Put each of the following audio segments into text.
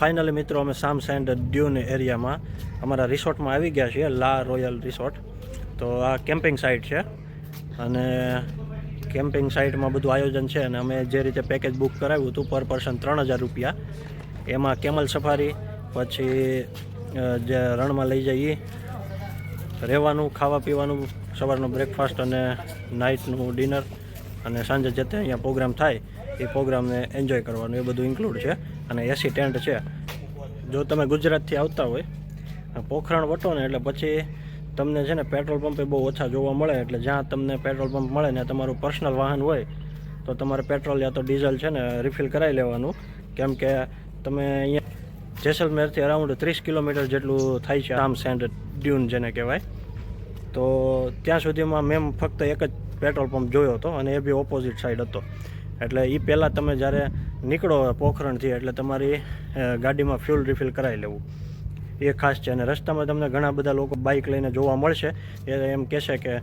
Finally મિત્રો અમે સામ સેન્ડ ડ્યુન એરિયામાં અમારા રિસોર્ટમાં આવી ગયા છીએ, લા રોયલ રિસોર્ટ. તો આ કેમ્પિંગ સાઇટ છે અને કેમ્પિંગ સાઇટમાં બધું આયોજન છે. અને અમે જે રીતે પેકેજ બુક કરાવ્યું હતું પર પર્સન 3000 રૂપિયા, એમાં કેમલ સફારી, પછી જે રણમાં લઈ જઈએ, રહેવાનું, ખાવા પીવાનું, સવારનો બ્રેકફાસ્ટ અને નાઇટનું ડિનર, અને સાંજે જે તે અહીંયા પ્રોગ્રામ થાય એ પ્રોગ્રામને એન્જોય કરવાનું, એ બધું ઇન્ક્લુડ છે. અને એસી ટેન્ટ છે. જો તમે ગુજરાતથી આવતા હોય, પોખરણ વટો ને એટલે પછી તમને છે ને પેટ્રોલ પંપે બહુ ઓછા જોવા મળે. એટલે જ્યાં તમને પેટ્રોલ પંપ મળે ને તમારું પર્સનલ વાહન હોય તો તમારે પેટ્રોલ યા તો ડીઝલ છે ને રિફિલ કરાવી લેવાનું. કેમ કે તમે અહીંયા જેસલમેરથી અરાઉન્ડ 30 કિલોમીટર જેટલું થાય છે સામ સેન્ડ ડ્યુન જેને કહેવાય. તો ત્યાં સુધીમાં મેં ફક્ત એક જ પેટ્રોલ પંપ જોયો હતો અને એ બી ઓપોઝિટ સાઈડ હતો. એટલે એ પહેલાં તમે જ્યારે નીકળો પોખરણથી એટલે તમારી ગાડીમાં ફ્યુલ રિફિલ કરાવી લેવું, એ ખાસ છે. અને રસ્તામાં તમને ઘણા બધા લોકો બાઇક લઈને જોવા મળશે. એ એમ કહેશે કે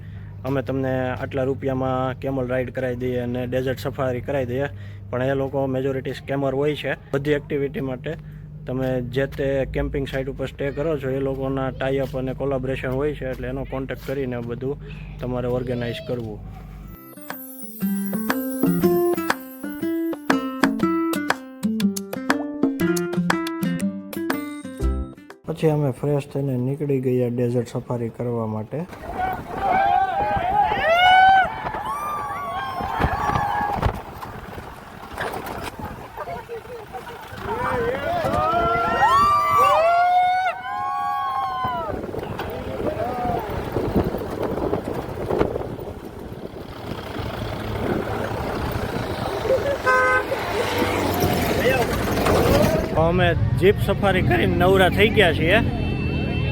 અમે તમને આટલા રૂપિયામાં કેમલ રાઈડ કરાવી દઈએ અને ડેઝર્ટ સફારી કરાવી દઈએ, પણ એ લોકો મેજોરિટી સ્કેમર હોય છે. બધી એક્ટિવિટી માટે તમે જે તે કેમ્પિંગ સાઇટ ઉપર સ્ટે કરો છો એ લોકોના ટાઈઅપ અને કોલાબરેશન હોય છે. એટલે એનો કોન્ટેક્ટ કરીને બધું તમારે ઓર્ગેનાઇઝ કરવું. પછી અમે ફ્રેશ થઈને નીકળી ગયા ડેઝર્ટ સફારી કરવા માટે. અમે જીપ સફારી કરીને નવરા થઈ ગયા છીએ.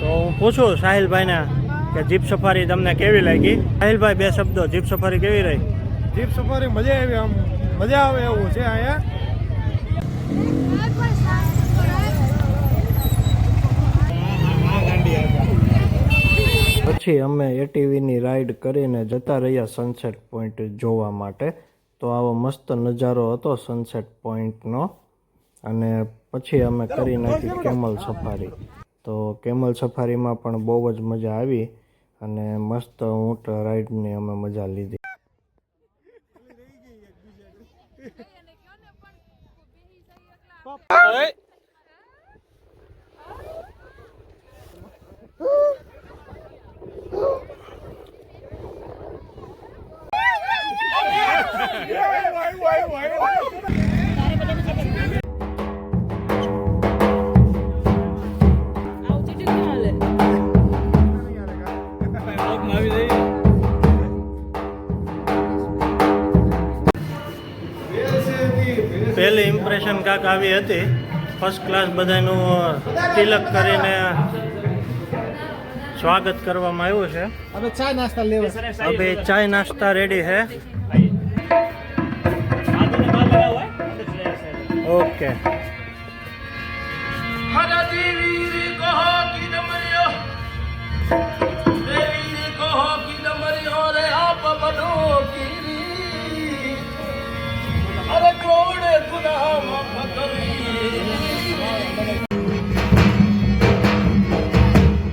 તો હું પૂછું સાહિલભાઈને કે જીપ સફારી તમને કેવી લાગી? સાહિલભાઈ, બે શબ્દો, જીપ સફારી કેવી રહી? જીપ સફારી મજા આવી, આમ મજા આવે એવું છે અહીંયા. પછી અમે એટીવીની રાઈડ કરીને જતા રહ્યા સનસેટ પોઈન્ટ જોવા માટે. તો આવો મસ્ત નજારો હતો સનસેટ પોઈન્ટનો. અને પછી અમે કરી નાખી કેમલ સફારી. તો કેમલ સફારીમાં પણ બહુ જ મજા આવી અને મસ્ત ઊંટ રાઈડની અમે મજા લીધી. પહેલી ઇમ્પ્રેશન કાંક આવી હતી. ફર્સ્ટ ક્લાસ બધાનું તિલક કરીને સ્વાગત કરવામાં આવ્યું છે. હવે ચાય નાસ્તા લેવા, હવે ચાય નાસ્તા રેડી है. ओके.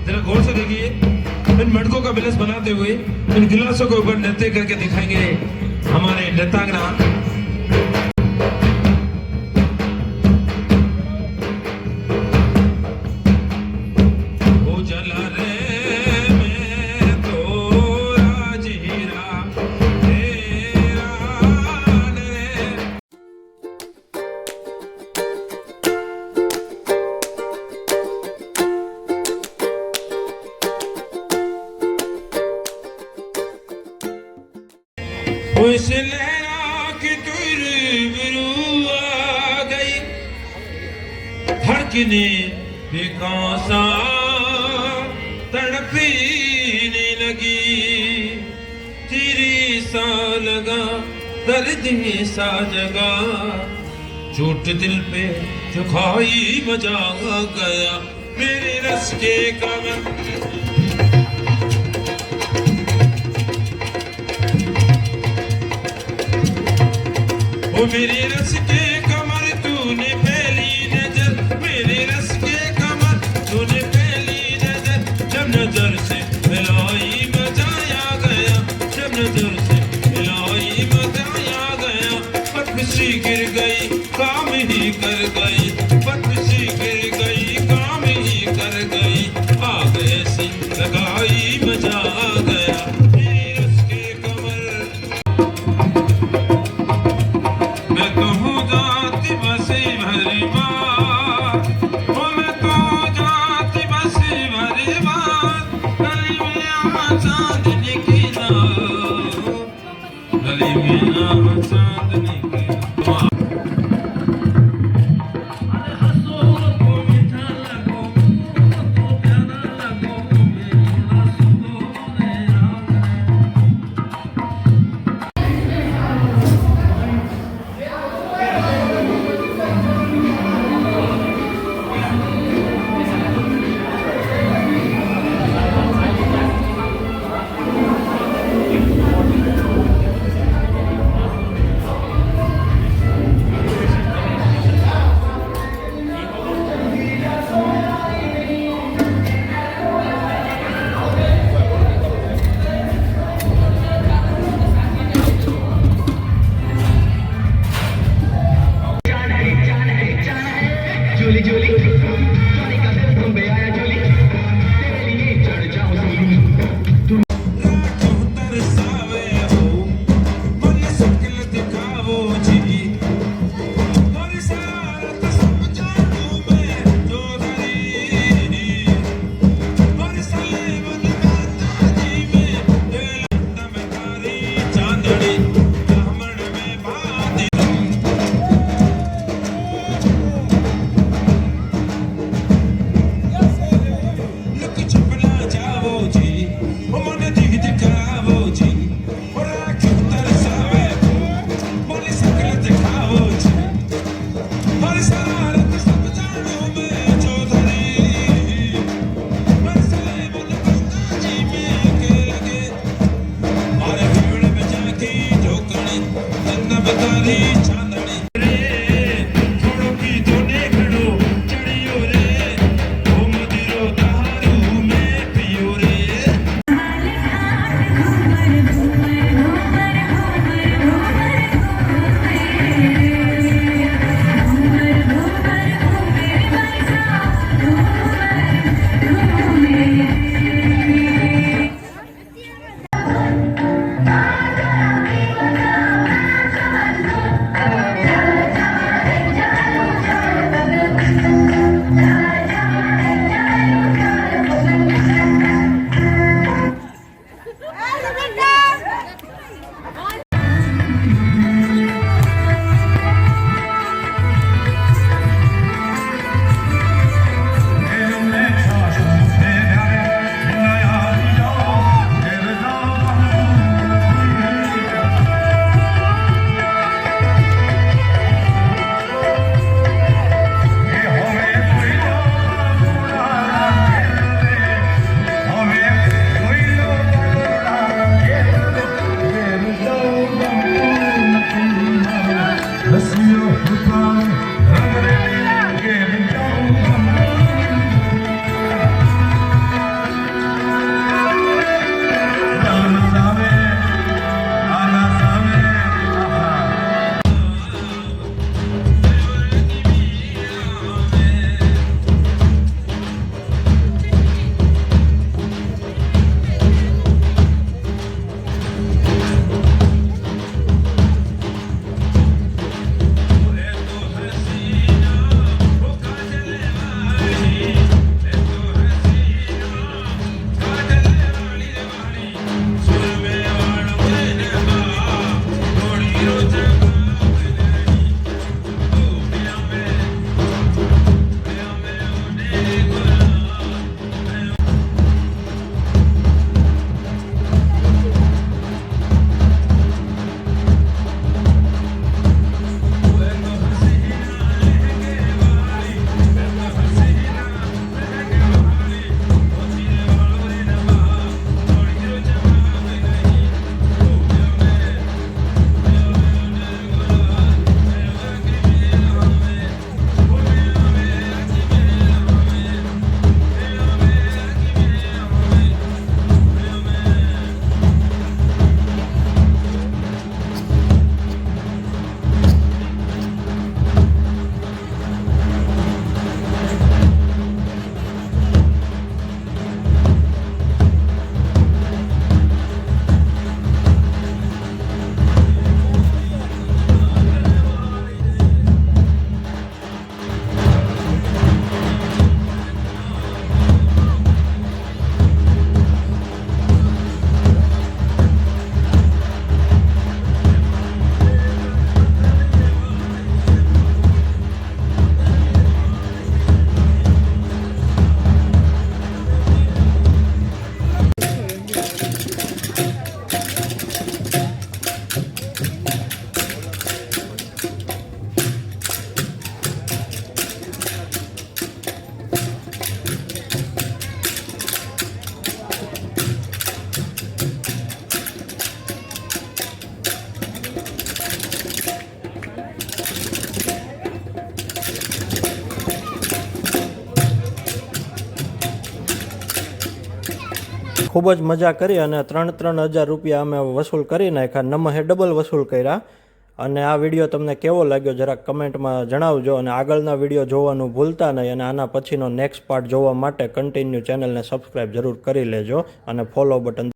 जरा गौर से देखिए, इन मटकों का बिलस बनाते हुए इन गिलासों के ऊपर नृत्य करके दिखाएंगे हमारे नृत्यांगना. उस लहरा की तुरबरू आ गई, धड़कने बेकासा तड़पने लगी, तेरी सा लगा दर्द सा जगा, चोट दिल पे जो खाई मजा आ गया, मेरे रस के कमर मेरे रस के कमर तूने पहली नजर मेरे मिलाई मचाया गया जब नजर से मिलाई मचाया गया पत्नी गिर गई काम ही कर गई पत्नी गिर गई काम ही कर गई आ गए सिंह लगाई मजा आ गया फिर उसके कमर मैं कहूँ जाती बसी भरी बात वो मैं कहूँ जाती बसी भरी बात गली में आ चांदनी की नाव गली में आ चांदनी की नाव ખૂબ જ મજા કરી અને 3,000 રૂપિયા અમે વસૂલ કરી નાખ્યા. નમહે ડબલ વસૂલ કર્યા. અને આ વિડીયો તમને કેવો લાગ્યો જરાક કમેન્ટમાં જણાવજો. અને આગળના વિડીયો જોવાનું ભૂલતા નહીં. અને આના પછીનો નેક્સ્ટ પાર્ટ જોવા માટે કન્ટિન્યુ ચેનલને સબસ્ક્રાઈબ જરૂર કરી લેજો અને ફોલો બટન